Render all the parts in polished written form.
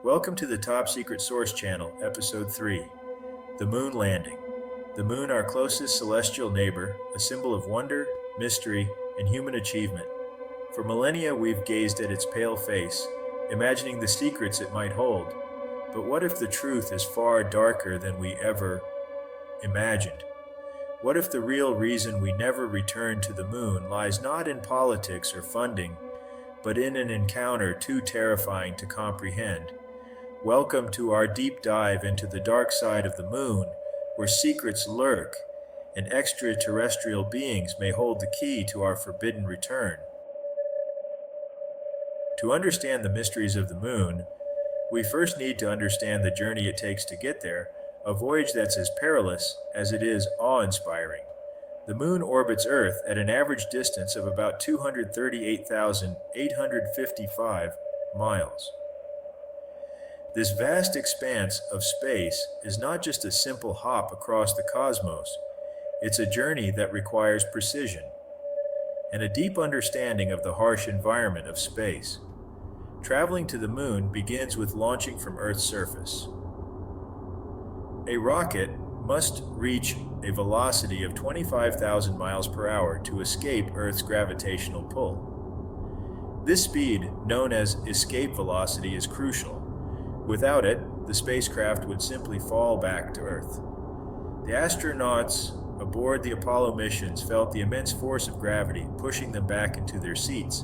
Welcome to the Top Secret Source Channel, Episode 3, The Moon Landing. The moon, our closest celestial neighbor, a symbol of wonder, mystery, and human achievement. For millennia we've gazed at its pale face, imagining the secrets it might hold. But what if the truth is far darker than we ever imagined? What if the real reason we never return to the moon lies not in politics or funding, but in an encounter too terrifying to comprehend? Welcome to our deep dive into the dark side of the moon, where secrets lurk and extraterrestrial beings may hold the key to our forbidden return. To understand the mysteries of the moon, we first need to understand the journey it takes to get there, a voyage that's as perilous as it is awe-inspiring. The moon orbits Earth at an average distance of about 238,855 miles. This vast expanse of space is not just a simple hop across the cosmos. It's a journey that requires precision and a deep understanding of the harsh environment of space. Traveling to the moon begins with launching from Earth's surface. A rocket must reach a velocity of 25,000 miles per hour to escape Earth's gravitational pull. This speed, known as escape velocity, is crucial. Without it, the spacecraft would simply fall back to Earth. The astronauts aboard the Apollo missions felt the immense force of gravity pushing them back into their seats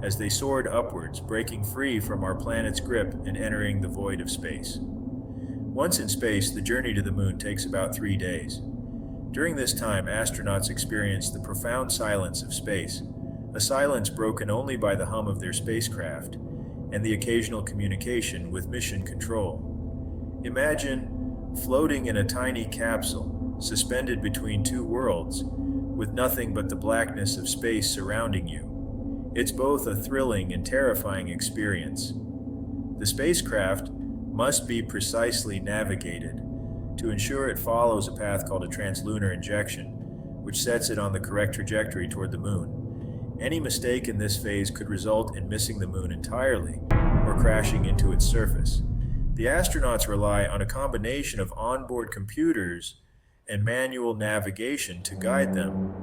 as they soared upwards, breaking free from our planet's grip and entering the void of space. Once in space, the journey to the moon takes about 3 days. During this time, astronauts experience the profound silence of space, a silence broken only by the hum of their spacecraft and the occasional communication with mission control. Imagine floating in a tiny capsule, suspended between two worlds, with nothing but the blackness of space surrounding you. It's both a thrilling and terrifying experience. The spacecraft must be precisely navigated to ensure it follows a path called a translunar injection, which sets it on the correct trajectory toward the moon. Any mistake in this phase could result in missing the moon entirely or crashing into its surface. The astronauts rely on a combination of onboard computers and manual navigation to guide them,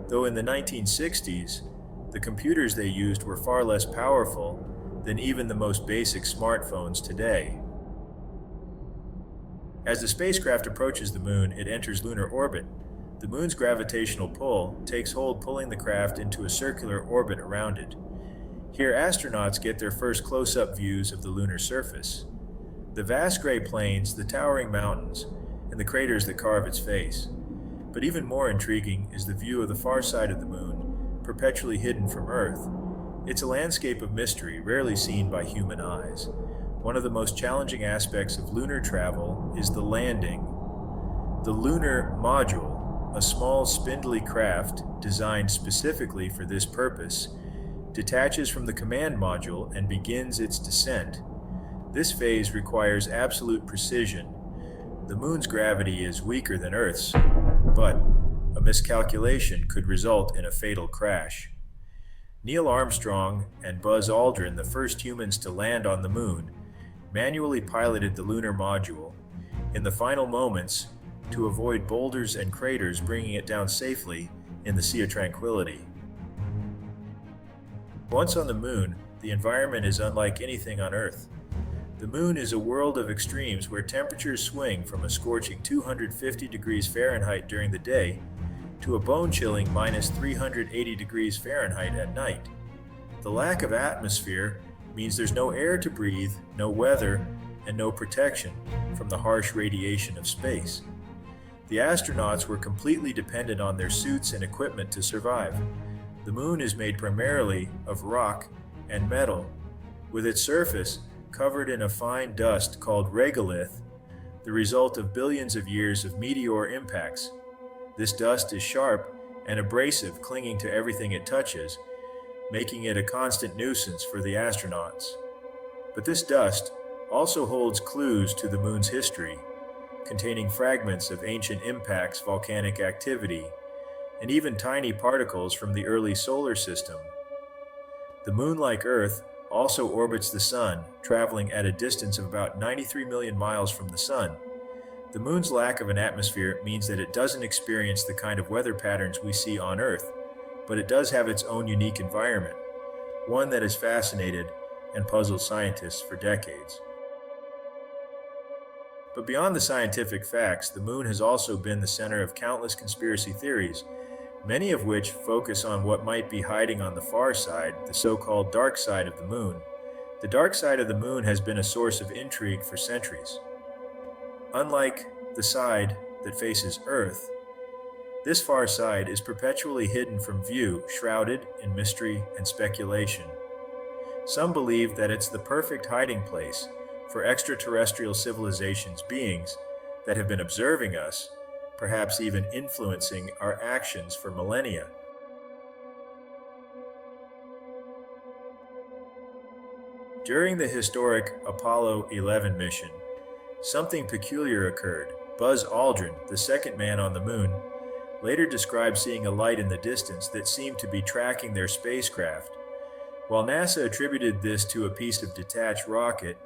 though in the 1960s, the computers they used were far less powerful than even the most basic smartphones today. As the spacecraft approaches the moon, it enters lunar orbit. The moon's gravitational pull takes hold, pulling the craft into a circular orbit around it. Here, astronauts get their first close-up views of the lunar surface. The vast gray plains, the towering mountains, and the craters that carve its face. But even more intriguing is the view of the far side of the moon, perpetually hidden from Earth. It's a landscape of mystery, rarely seen by human eyes. One of the most challenging aspects of lunar travel is the landing. The lunar module, a small spindly craft designed specifically for this purpose, detaches from the command module and begins its descent. This phase requires absolute precision. The moon's gravity is weaker than Earth's, but a miscalculation could result in a fatal crash. Neil Armstrong and Buzz Aldrin, the first humans to land on the moon, manually piloted the lunar module. In the final moments, to avoid boulders and craters, bringing it down safely in the Sea of Tranquility. Once on the moon, the environment is unlike anything on Earth. The moon is a world of extremes where temperatures swing from a scorching 250 degrees Fahrenheit during the day to a bone-chilling minus 380 degrees Fahrenheit at night. The lack of atmosphere means there's no air to breathe, no weather, and no protection from the harsh radiation of space. The astronauts were completely dependent on their suits and equipment to survive. The moon is made primarily of rock and metal, with its surface covered in a fine dust called regolith, the result of billions of years of meteor impacts. This dust is sharp and abrasive, clinging to everything it touches, making it a constant nuisance for the astronauts. But this dust also holds clues to the moon's history, containing fragments of ancient impacts, volcanic activity, and even tiny particles from the early solar system. The moon, like Earth, also orbits the Sun, traveling at a distance of about 93 million miles from the Sun. The Moon's lack of an atmosphere means that it doesn't experience the kind of weather patterns we see on Earth, but it does have its own unique environment, one that has fascinated and puzzled scientists for decades. But beyond the scientific facts, the Moon has also been the center of countless conspiracy theories, many of which focus on what might be hiding on the far side, the so-called dark side of the Moon. The dark side of the Moon has been a source of intrigue for centuries. Unlike the side that faces Earth, this far side is perpetually hidden from view, shrouded in mystery and speculation. Some believe that it's the perfect hiding place for extraterrestrial civilizations, beings that have been observing us, perhaps even influencing our actions for millennia. During the historic Apollo 11 mission, something peculiar occurred. Buzz Aldrin, the second man on the Moon, later described seeing a light in the distance that seemed to be tracking their spacecraft. While NASA attributed this to a piece of detached rocket,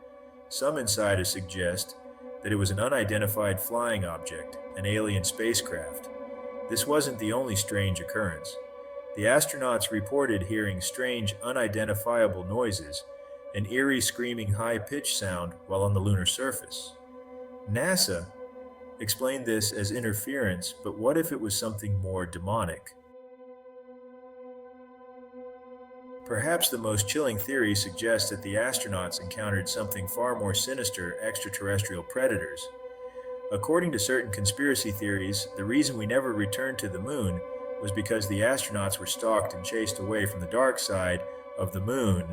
some insiders suggest that it was an unidentified flying object, an alien spacecraft. This wasn't the only strange occurrence. The astronauts reported hearing strange, unidentifiable noises, an eerie, screaming, high-pitched sound while on the lunar surface. NASA explained this as interference, but what if it was something more demonic? Perhaps the most chilling theory suggests that the astronauts encountered something far more sinister, extraterrestrial predators. According to certain conspiracy theories, the reason we never returned to the Moon was because the astronauts were stalked and chased away from the dark side of the Moon.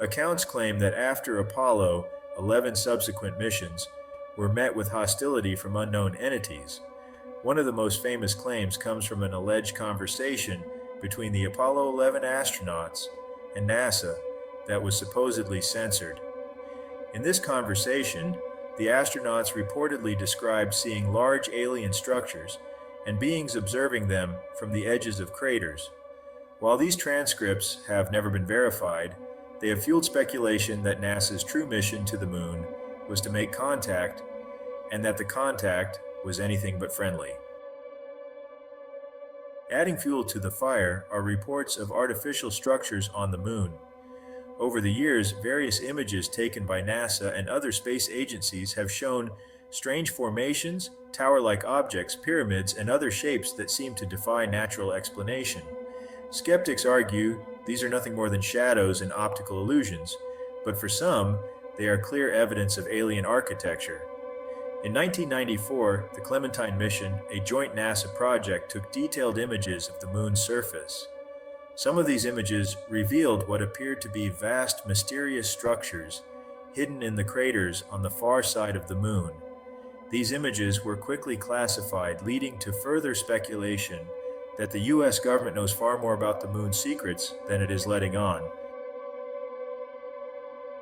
Accounts claim that after Apollo, 11 subsequent missions were met with hostility from unknown entities. One of the most famous claims comes from an alleged conversation between the Apollo 11 astronauts and NASA that was supposedly censored. In this conversation, the astronauts reportedly described seeing large alien structures and beings observing them from the edges of craters. While these transcripts have never been verified, they have fueled speculation that NASA's true mission to the Moon was to make contact, and that the contact was anything but friendly. Adding fuel to the fire are reports of artificial structures on the Moon. Over the years, various images taken by NASA and other space agencies have shown strange formations, tower-like objects, pyramids, and other shapes that seem to defy natural explanation. Skeptics argue these are nothing more than shadows and optical illusions, but for some, they are clear evidence of alien architecture. In 1994, the Clementine mission, a joint NASA project, took detailed images of the Moon's surface. Some of these images revealed what appeared to be vast, mysterious structures hidden in the craters on the far side of the Moon. These images were quickly classified, leading to further speculation that the US government knows far more about the Moon's secrets than it is letting on.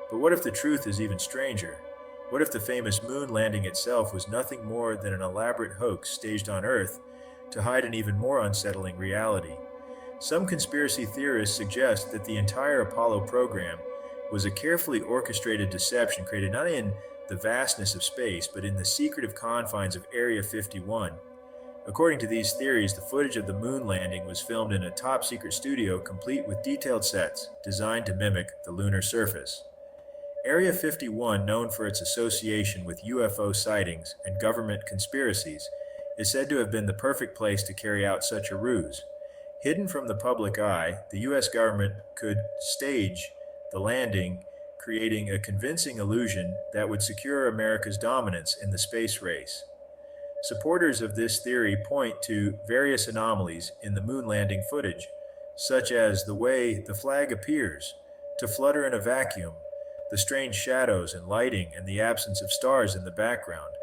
But what if the truth is even stranger? What if the famous Moon landing itself was nothing more than an elaborate hoax staged on Earth to hide an even more unsettling reality? Some conspiracy theorists suggest that the entire Apollo program was a carefully orchestrated deception created not in the vastness of space, but in the secretive confines of Area 51. According to these theories, the footage of the Moon landing was filmed in a top-secret studio complete with detailed sets designed to mimic the lunar surface. Area 51, known for its association with UFO sightings and government conspiracies, is said to have been the perfect place to carry out such a ruse. Hidden from the public eye, the US government could stage the landing, creating a convincing illusion that would secure America's dominance in the space race. Supporters of this theory point to various anomalies in the Moon landing footage, such as the way the flag appears to flutter in a vacuum, the strange shadows and lighting, and the absence of stars in the background.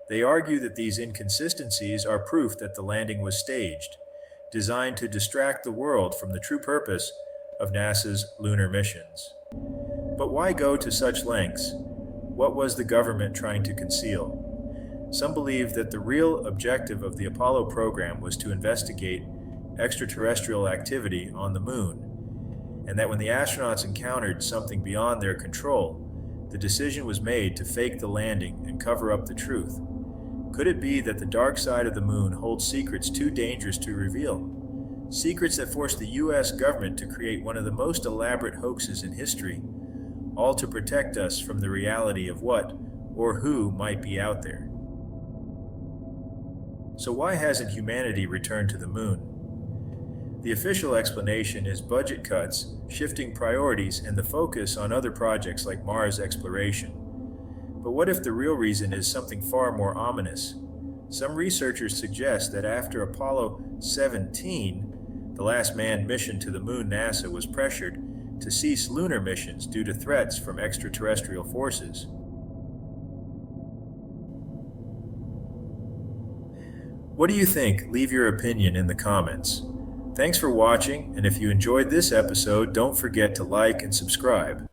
They argue that these inconsistencies are proof that the landing was staged, designed to distract the world from the true purpose of NASA's lunar missions. But why go to such lengths? What was the government trying to conceal? Some believe that the real objective of the Apollo program was to investigate extraterrestrial activity on the Moon. and that when the astronauts encountered something beyond their control, the decision was made to fake the landing and cover up the truth. Could it be that the dark side of the moon holds secrets too dangerous to reveal? Secrets that forced the U.S. government to create one of the most elaborate hoaxes in history, all to protect us from the reality of what or who might be out there. So why hasn't humanity returned to the moon? The official explanation is budget cuts, shifting priorities, and the focus on other projects like Mars exploration. But what if the real reason is something far more ominous? Some researchers suggest that after Apollo 17, the last manned mission to the moon, NASA was pressured to cease lunar missions due to threats from extraterrestrial forces. What do you think? Leave your opinion in the comments. Thanks for watching, and if you enjoyed this episode, don't forget to like and subscribe.